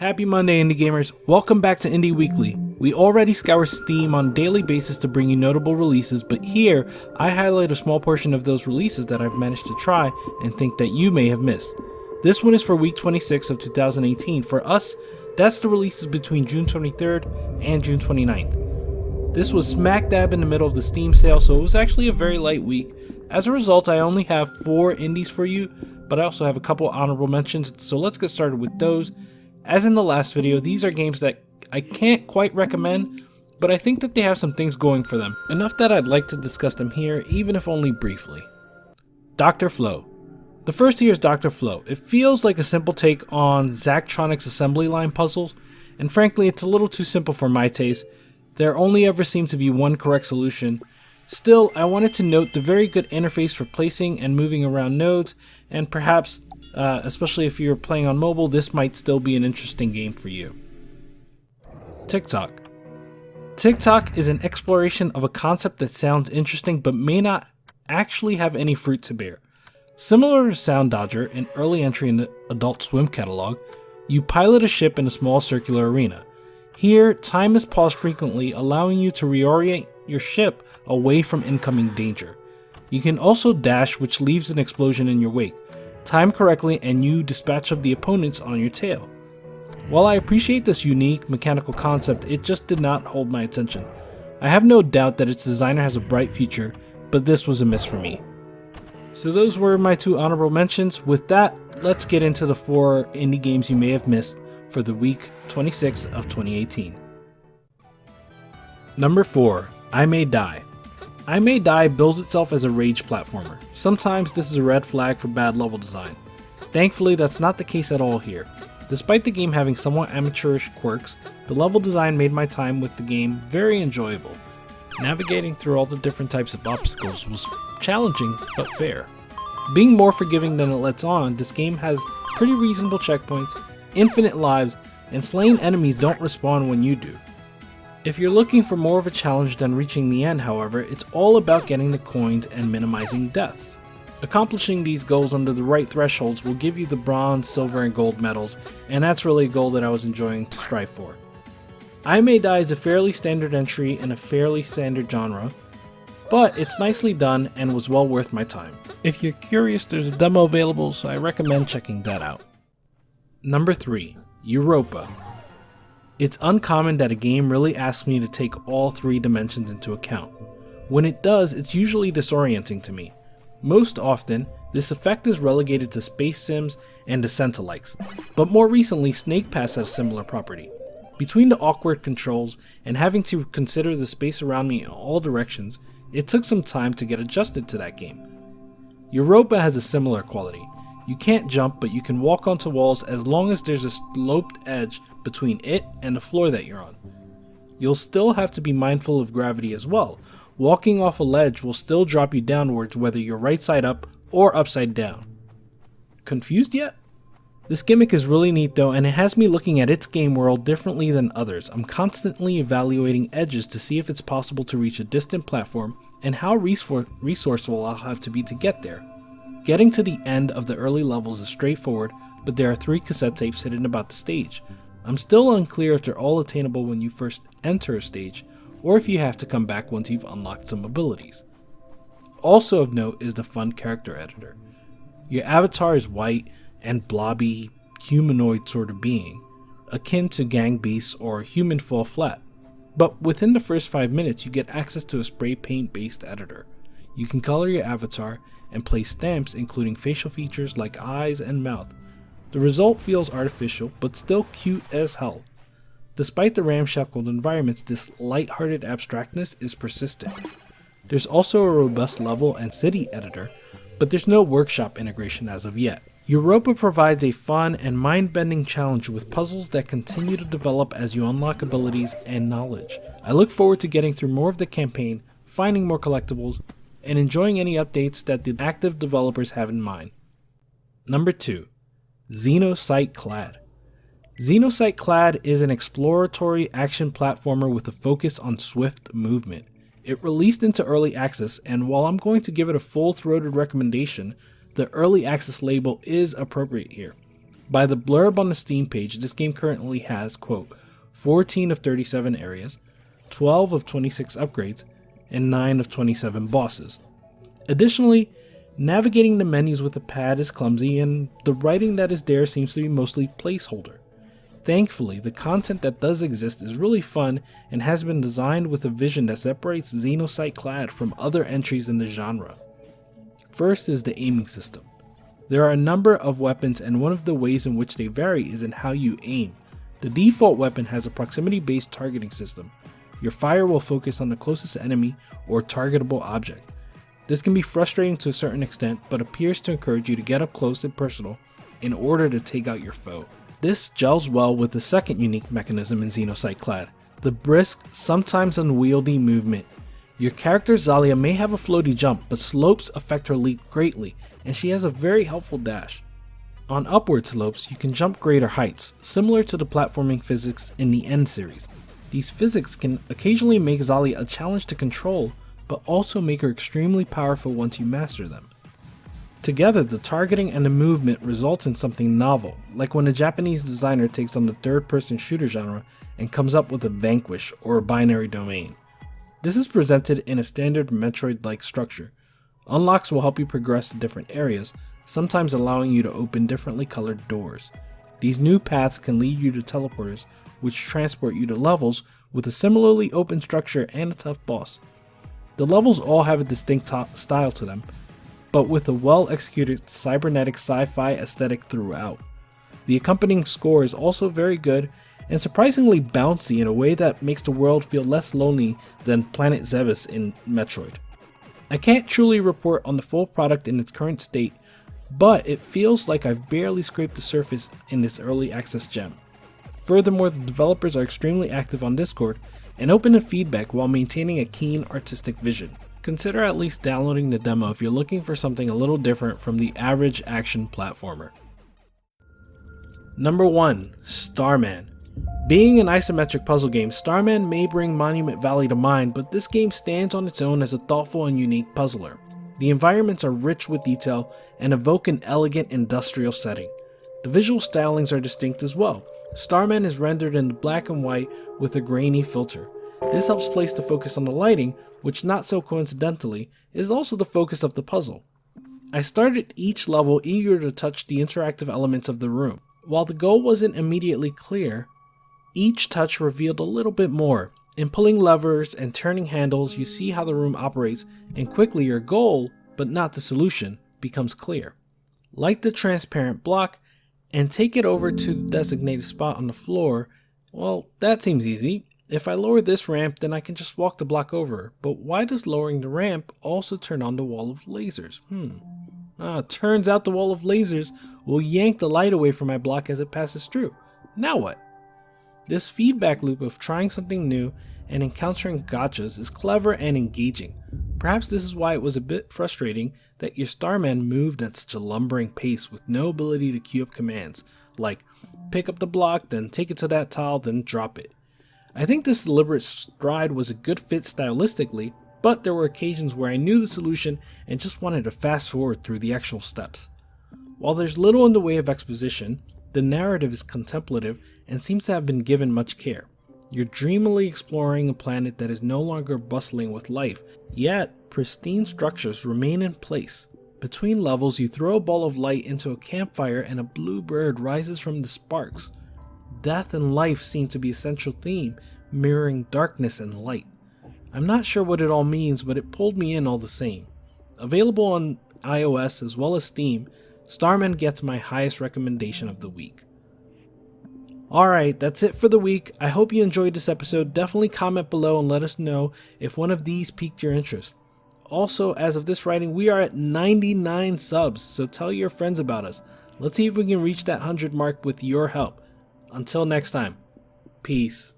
Happy Monday, Indie Gamers. Welcome back to Indie Weekly. We already scour Steam on a daily basis to bring you notable releases, but here I highlight a small portion of those releases that I've managed to try and think that you may have missed. This one is for week 26 of 2018. For us, that's the releases between June 23rd and June 29th. This was smack dab in the middle of the Steam sale, so it was actually a very light week. As a result, I only have 4 indies for you, but I also have a couple honorable mentions, so let's get started with those. As in the last video, these are games that I can't quite recommend, but I think that they have some things going for them. Enough that I'd like to discuss them here, even if only briefly. Dr. Flow. The first here is Dr. Flow. It feels like a simple take on Zachtronics assembly line puzzles, and frankly it's a little too simple for my taste. There only ever seemed to be one correct solution. Still, I wanted to note the very good interface for placing and moving around nodes, and perhaps especially if you're playing on mobile, this might still be an interesting game for you. Ticktock. Ticktock is an exploration of a concept that sounds interesting but may not actually have any fruit to bear. Similar to Sound Dodger, an early entry in the Adult Swim catalog, you pilot a ship in a small circular arena. Here, time is paused frequently, allowing you to reorient your ship away from incoming danger. You can also dash, which leaves an explosion in your wake. Time correctly and you dispatch of the opponents on your tail. While I appreciate this unique mechanical concept, it just did not hold my attention. I have no doubt that its designer has a bright future, but this was a miss for me. So those were my 2 honorable mentions. With that, let's get into the 4 indie games you may have missed for the week 26 of 2018. Number 4, I May Die. I May Die bills itself as a rage platformer. Sometimes this is a red flag for bad level design. Thankfully, that's not the case at all here. Despite the game having somewhat amateurish quirks, the level design made my time with the game very enjoyable. Navigating through all the different types of obstacles was challenging but fair. Being more forgiving than it lets on, this game has pretty reasonable checkpoints, infinite lives, and slain enemies don't respawn when you do. If you're looking for more of a challenge than reaching the end, however, it's all about getting the coins and minimizing deaths. Accomplishing these goals under the right thresholds will give you the bronze, silver, and gold medals, and that's really a goal that I was enjoying to strive for. I May Die is a fairly standard entry in a fairly standard genre, but it's nicely done and was well worth my time. If you're curious, there's a demo available, so I recommend checking that out. Number 3, Youropa. It's uncommon that a game really asks me to take all 3 dimensions into account. When it does, it's usually disorienting to me. Most often, this effect is relegated to space sims and Descent-alikes, but more recently Snake Pass has a similar property. Between the awkward controls and having to consider the space around me in all directions, it took some time to get adjusted to that game. Youropa has a similar quality. You can't jump, but you can walk onto walls as long as there's a sloped edge between it and the floor that you're on. You'll still have to be mindful of gravity as well. Walking off a ledge will still drop you downwards whether you're right side up or upside down. Confused yet? This gimmick is really neat though, and it has me looking at its game world differently than others. I'm constantly evaluating edges to see if it's possible to reach a distant platform and how resourceful I'll have to be to get there. Getting to the end of the early levels is straightforward, but there are 3 cassette tapes hidden about the stage. I'm still unclear if they're all attainable when you first enter a stage, or if you have to come back once you've unlocked some abilities. Also of note is the fun character editor. Your avatar is white and blobby, humanoid sort of being, akin to Gang Beasts or Human Fall Flat. But within the first 5 minutes you get access to a spray paint based editor. You can color your avatar and place stamps including facial features like eyes and mouth. The result feels artificial, but still cute as hell. Despite the ramshackled environments, this light-hearted abstractness is persistent. There's also a robust level and city editor, but there's no workshop integration as of yet. Youropa provides a fun and mind-bending challenge with puzzles that continue to develop as you unlock abilities and knowledge. I look forward to getting through more of the campaign, finding more collectibles, and enjoying any updates that the active developers have in mind. Number 2. Xenocite Clad. Xenocite Clad is an exploratory action platformer with a focus on swift movement. It released into early access, and while I'm going to give it a full-throated recommendation, the early access label is appropriate here. By the blurb on the Steam page, this game currently has, quote, 14 of 37 areas, 12 of 26 upgrades, and 9 of 27 bosses. Additionally, navigating the menus with a pad is clumsy, and the writing that is there seems to be mostly placeholder. Thankfully, the content that does exist is really fun and has been designed with a vision that separates Xenocite Clad from other entries in the genre. First is the aiming system. There are a number of weapons, and one of the ways in which they vary is in how you aim. The default weapon has a proximity-based targeting system. Your fire will focus on the closest enemy or targetable object. This can be frustrating to a certain extent, but appears to encourage you to get up close and personal in order to take out your foe. This gels well with the second unique mechanism in Xenocite Clad, the brisk, sometimes unwieldy movement. Your character Xalia may have a floaty jump, but slopes affect her leap greatly, and she has a very helpful dash. On upward slopes, you can jump greater heights, similar to the platforming physics in the End series. These physics can occasionally make Xalia a challenge to control, but also make her extremely powerful once you master them. Together, the targeting and the movement results in something novel, like when a Japanese designer takes on the third-person shooter genre and comes up with a Vanquish or a binary domain. This is presented in a standard Metroid-like structure. Unlocks will help you progress to different areas, sometimes allowing you to open differently colored doors. These new paths can lead you to teleporters, which transport you to levels with a similarly open structure and a tough boss. The levels all have a distinct style to them, but with a well-executed cybernetic sci-fi aesthetic throughout. The accompanying score is also very good and surprisingly bouncy in a way that makes the world feel less lonely than Planet Zebes in Metroid. I can't truly report on the full product in its current state, but it feels like I've barely scraped the surface in this early access gem. Furthermore, the developers are extremely active on Discord and open to feedback while maintaining a keen artistic vision. Consider at least downloading the demo if you're looking for something a little different from the average action platformer. Number 1. Starman. Being an isometric puzzle game, Starman may bring Monument Valley to mind, but this game stands on its own as a thoughtful and unique puzzler. The environments are rich with detail and evoke an elegant industrial setting. The visual stylings are distinct as well. Starman is rendered in black and white with a grainy filter. This helps place the focus on the lighting, which not so coincidentally is also the focus of the puzzle. I started each level eager to touch the interactive elements of the room. While the goal wasn't immediately clear, each touch revealed a little bit more. In pulling levers and turning handles, you see how the room operates, and quickly your goal, but not the solution, becomes clear. Light the transparent block and take it over to the designated spot on the floor. Well, that seems easy. If I lower this ramp, then I can just walk the block over. But why does lowering the ramp also turn on the wall of lasers? Turns out the wall of lasers will yank the light away from my block as it passes through. Now what? This feedback loop of trying something new and encountering gotchas is clever and engaging. Perhaps this is why it was a bit frustrating that your Starman moved at such a lumbering pace with no ability to queue up commands, like pick up the block, then take it to that tile, then drop it. I think this deliberate stride was a good fit stylistically, but there were occasions where I knew the solution and just wanted to fast forward through the actual steps. While there's little in the way of exposition, the narrative is contemplative and seems to have been given much care. You're dreamily exploring a planet that is no longer bustling with life, yet pristine structures remain in place. Between levels, you throw a ball of light into a campfire and a blue bird rises from the sparks. Death and life seem to be a central theme, mirroring darkness and light. I'm not sure what it all means, but it pulled me in all the same. Available on iOS as well as Steam, Starman gets my highest recommendation of the week. Alright, that's it for the week. I hope you enjoyed this episode. Definitely comment below and let us know if one of these piqued your interest. Also, as of this writing, we are at 99 subs, so tell your friends about us. Let's see if we can reach that 100 mark with your help. Until next time, peace.